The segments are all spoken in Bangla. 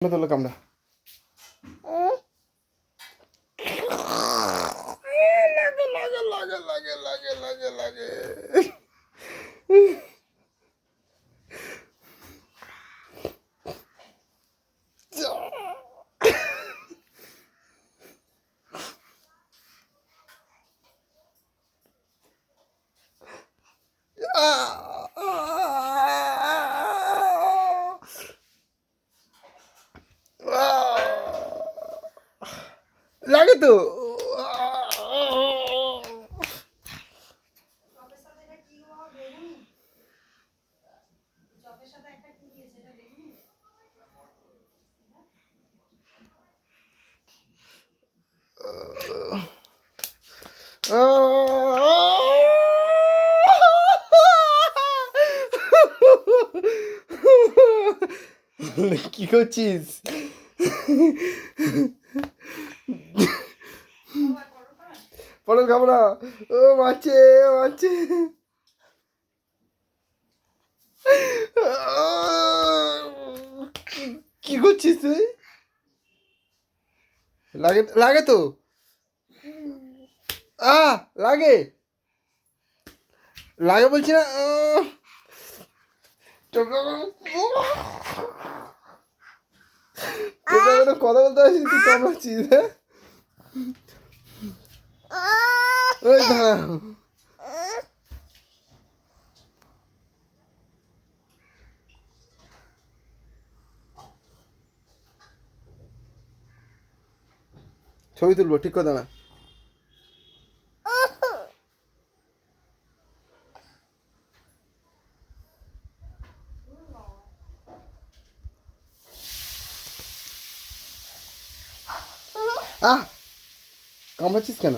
তোলো কামড়া লাগে লাগে লাগে লাগে লাগে লাগে লাগে লাগে তো কি করছিস? পটল খাবো না। ও মারছে মারছে। কি করছিস তুই? লাগে লাগে তো লাগে লাগে বলছি না। কথা বলতে আসিস তুই কামড়াচ্ছিস। ওই দাঁড়া ছবি তুলবো ঠিক কথা না। কামড়াচ্ছিস কেন?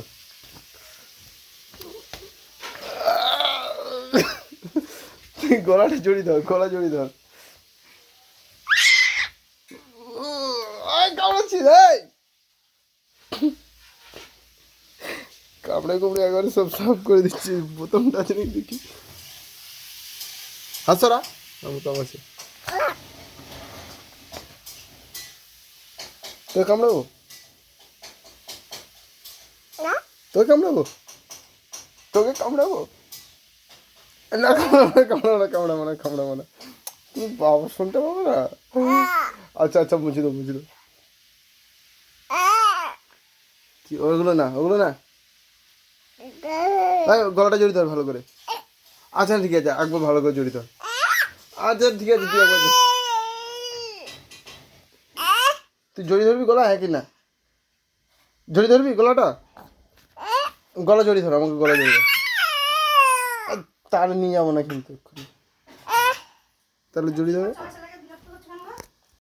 গলাটা জড়ি ধর, গলা জড়ি ধর। কামড়াচ্ছিস কামড়ে কুমড়ে একবারে সব সাফ করে দিচ্ছি। বোতামটা আছে নাকি দেখি। হাসরা বোতাম আছে। তোকে কামড়াবো? তোকে কামড়াবো? তোকে কামড়াবো? না কামড়াবো না কামড়াবো না কামড়াবো না। তুমি বাবা শুনতে পাবো না। আচ্ছা আচ্ছা বুঝি দেবো বুঝি দেবো। ওগুলো না ওগুলো না। গলাটা জড়িত ধর ভালো করে। আচ্ছা ঠিক আছে একবার ভালো করে জড়িত। আচ্ছা ঠিক আছে তুই একবার তুই জড়ি ধরবি গলা, হ্যাঁ কি না? জড়ি ধরবি গলাটা? গলা জড়ি ধর, আমাকে গলা জড়ি ধর। তার নিয়ে যাবো না কিন্তু তাহলে জড়ি ধরে